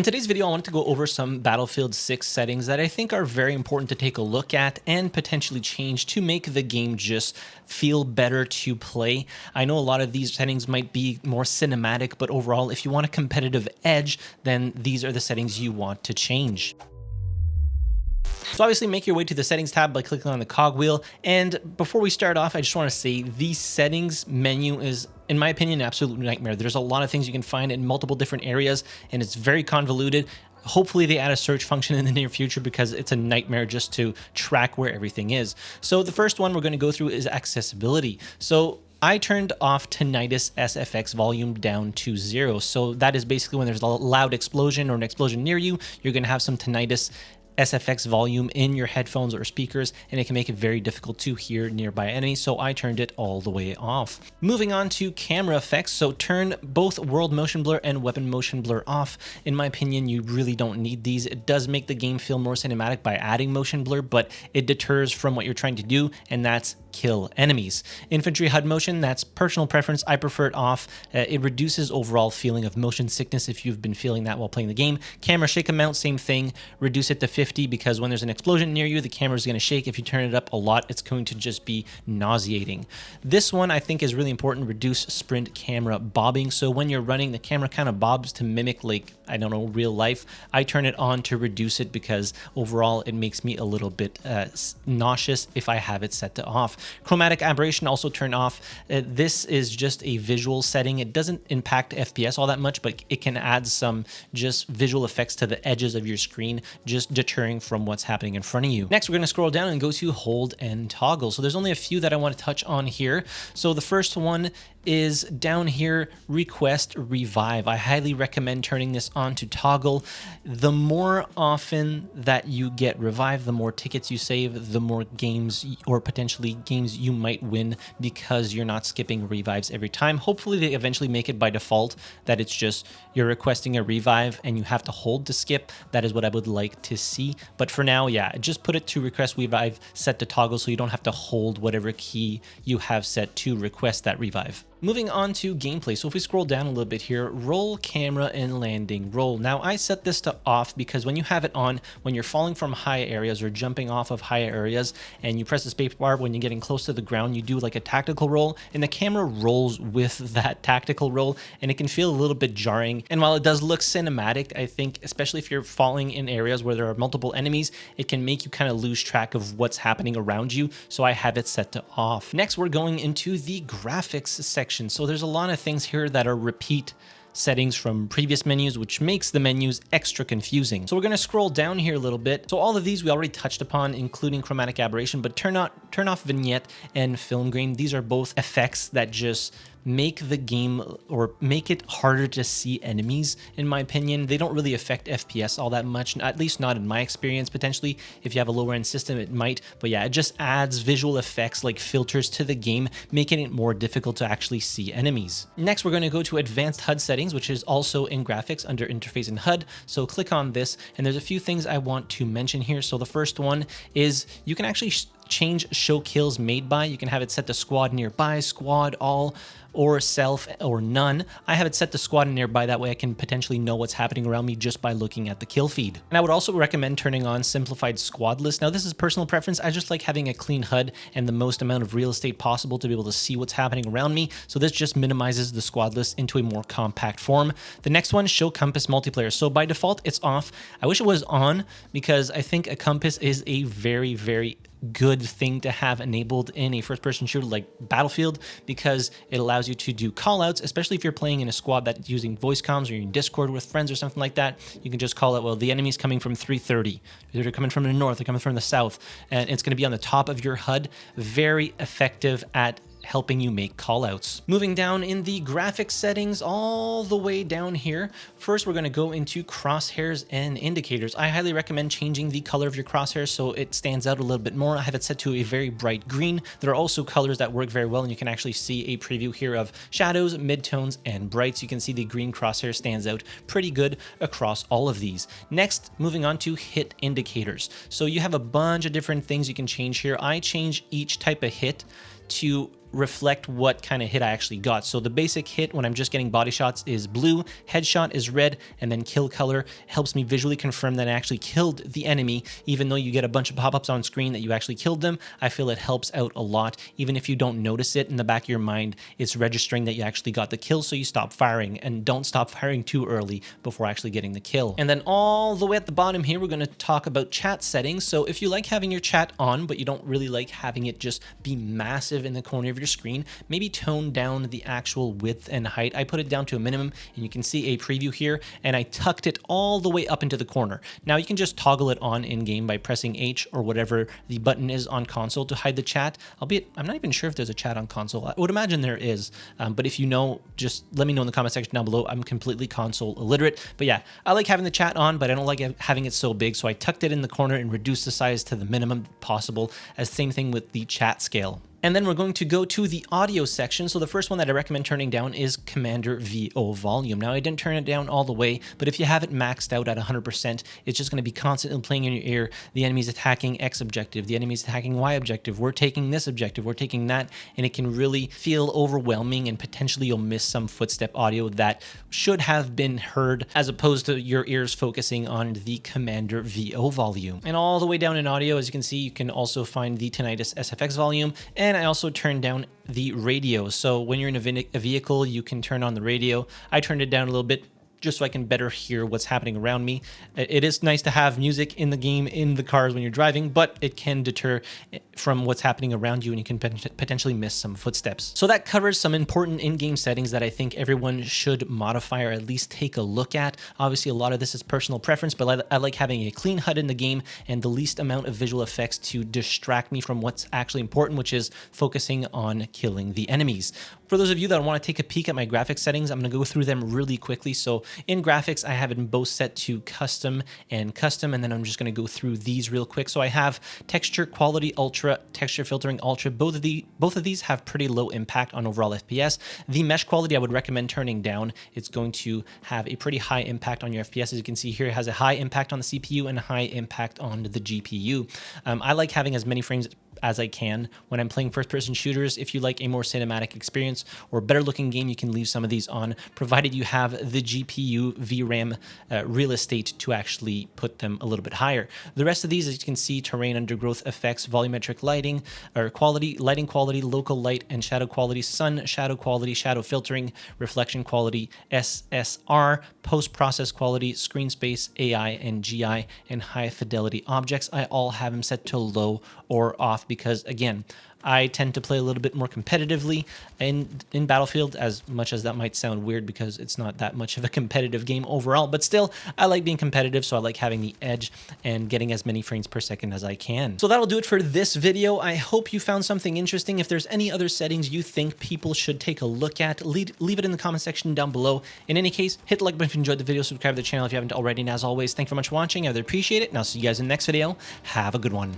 In today's video, I wanted to go over some Battlefield 6 settings that I think are very important to take a look at and potentially change to make the game just feel better to play. I know a lot of these settings might be more cinematic, but overall, if you want a competitive edge, then these are the settings you want to change. So obviously make your way to the settings tab by clicking on the cogwheel. And before we start off, I just want to say the settings menu is, in my opinion, an absolute nightmare. There's a lot of things you can find in multiple different areas, and it's very convoluted. Hopefully they add a search function in the near future because it's a nightmare just to track where everything is. So the first one we're going to go through is accessibility. So I turned off tinnitus SFX volume down to 0. So that is basically when there's a loud explosion or an explosion near you, you're going to have some tinnitus SFX volume in your headphones or speakers, and it can make it very difficult to hear nearby enemies, so I turned it all the way off. Moving on to camera effects, so turn both world motion blur and weapon motion blur off. In my opinion, you really don't need these. It does make the game feel more cinematic by adding motion blur, but it deters from what you're trying to do, and that's kill enemies. Infantry HUD motion, that's personal preference. I prefer it off. It reduces overall feeling of motion sickness if you've been feeling that while playing the game. Camera shake amount, same thing. Reduce it to 50 because when there's an explosion near you, the camera is going to shake. If you turn it up a lot, it's going to just be nauseating. This one I think is really important. Reduce sprint camera bobbing. So when you're running, the camera kind of bobs to mimic, like, I don't know, real life. I turn it on to reduce it because overall it makes me a little bit nauseous if I have it set to off. Chromatic aberration also turn off. This is just a visual setting. It doesn't impact FPS all that much, but it can add some just visual effects to the edges of your screen, just deterring from what's happening in front of you. Next, we're going to scroll down and go to hold and toggle. So there's only a few that I want to touch on here. So the first one is down here, request revive. I highly recommend turning this on to toggle. The more often that you get revived, the more tickets you save, the more games or potentially games you might win because you're not skipping revives every time. Hopefully they eventually make it by default that it's just you're requesting a revive and you have to hold to skip. That is what I would like to see. But for now, yeah, just put it to request revive set to toggle so you don't have to hold whatever key you have set to request that revive. Moving on to gameplay. So if we scroll down a little bit here, roll, camera, and landing roll. Now I set this to off because when you have it on, when you're falling from high areas or jumping off of high areas and you press the space bar when you're getting close to the ground, you do like a tactical roll and the camera rolls with that tactical roll and it can feel a little bit jarring. And while it does look cinematic, I think especially if you're falling in areas where there are multiple enemies, it can make you kind of lose track of what's happening around you. So I have it set to off. Next, we're going into the graphics section. So there's a lot of things here that are repeat settings from previous menus, which makes the menus extra confusing. So we're going to scroll down here a little bit. So all of these we already touched upon, including chromatic aberration, but turn off vignette and film grain. These are both effects that just make the game or make it harder to see enemies. In my opinion, they don't really affect FPS all that much, at least not in my experience. Potentially if you have a lower end system it might, but yeah, it just adds visual effects like filters to the game, making it more difficult to actually see enemies. Next, we're going to go to advanced HUD settings, which is also in graphics under interface and HUD. So click on this and there's a few things I want to mention here. So the first one is you can actually change show kills made by. You can have it set to squad nearby, squad all, or self, or none. I have it set to squad and nearby. That way I can potentially know what's happening around me just by looking at the kill feed. And I would also recommend turning on simplified squad list. Now this is personal preference. I just like having a clean HUD and the most amount of real estate possible to be able to see what's happening around me. So this just minimizes the squad list into a more compact form. The next one, show compass multiplayer. So by default it's off. I wish it was on because I think a compass is a very, very good thing to have enabled in a first-person shooter like Battlefield because it allows you to do callouts, especially if you're playing in a squad that's using voice comms or you're in Discord with friends or something like that. You can just call it, well, the enemy's coming from 330. They're coming from the north, they're coming from the south, and it's going to be on the top of your HUD. Very effective at helping you make callouts. Moving down in the graphics settings all the way down here, first we're going to go into crosshairs and indicators. I highly recommend changing the color of your crosshairs so it stands out a little bit more. I have it set to a very bright green. There are also colors that work very well, and you can actually see a preview here of shadows, midtones, and brights. You can see the green crosshair stands out pretty good across all of these. Next, moving on to hit indicators. So you have a bunch of different things you can change here. I change each type of hit to reflect what kind of hit I actually got. So the basic hit when I'm just getting body shots is blue, headshot is red, and then kill color helps me visually confirm that I actually killed the enemy. Even though you get a bunch of pop-ups on screen that you actually killed them, I feel it helps out a lot. Even if you don't notice it in the back of your mind, it's registering that you actually got the kill, so you stop firing, and don't stop firing too early before actually getting the kill. And then all the way at the bottom here, we're going to talk about chat settings. So if you like having your chat on, but you don't really like having it just be massive in the corner of your screen, maybe tone down the actual width and height. I put it down to a minimum, and you can see a preview here, and I tucked it all the way up into the corner. Now you can just toggle it on in game by pressing H or whatever the button is on console to hide the chat. Albeit, I'm not even sure if there's a chat on console. I would imagine there is, but if you know, just let me know in the comment section down below. I'm completely console illiterate, but yeah, I like having the chat on, but I don't like having it so big, so I tucked it in the corner and reduced the size to the minimum possible. As same thing with the chat scale. And then we're going to go to the audio section. So the first one that I recommend turning down is Commander VO volume. Now I didn't turn it down all the way, but if you have it maxed out at 100%, it's just going to be constantly playing in your ear. The enemy's attacking X objective, the enemy's attacking Y objective, we're taking this objective, we're taking that, and it can really feel overwhelming, and potentially you'll miss some footstep audio that should have been heard, as opposed to your ears focusing on the Commander VO volume. And all the way down in audio, as you can see, you can also find the Tinnitus SFX volume, and I also turned down the radio. So when you're in a vehicle, you can turn on the radio. I turned it down a little bit just so I can better hear what's happening around me. It is nice to have music in the game, in the cars when you're driving, but it can deter from what's happening around you, and you can potentially miss some footsteps. So that covers some important in-game settings that I think everyone should modify or at least take a look at. Obviously, a lot of this is personal preference, but I like having a clean HUD in the game and the least amount of visual effects to distract me from what's actually important, which is focusing on killing the enemies. For those of you that want to take a peek at my graphics settings, I'm going to go through them really quickly. So in graphics, I have it in both set to custom, and then I'm just going to go through these real quick. So I have texture quality ultra, texture filtering ultra. Both of these have pretty low impact on overall FPS. The mesh quality I would recommend turning down. It's going to have a pretty high impact on your FPS. As you can see here, it has a high impact on the CPU and a high impact on the GPU. I like having as many frames as I can when I'm playing first-person shooters. If you like a more cinematic experience or better looking game, you can leave some of these on, provided you have the GPU VRAM real estate to actually put them a little bit higher. The rest of these, as you can see, terrain, undergrowth effects, volumetric lighting, or quality, lighting quality, local light and shadow quality, sun shadow quality, shadow filtering, reflection quality, SSR, post-process quality, screen space, AI and GI, and high fidelity objects. I all have them set to low or off, because again, I tend to play a little bit more competitively in Battlefield, as much as that might sound weird because it's not that much of a competitive game overall, but still, I like being competitive, so I like having the edge and getting as many frames per second as I can. So that'll do it for this video. I hope you found something interesting. If there's any other settings you think people should take a look at, leave it in the comment section down below. In any case, hit the like button if you enjoyed the video, subscribe to the channel if you haven't already, and as always, thank you very much for watching. I really appreciate it, and I'll see you guys in the next video. Have a good one.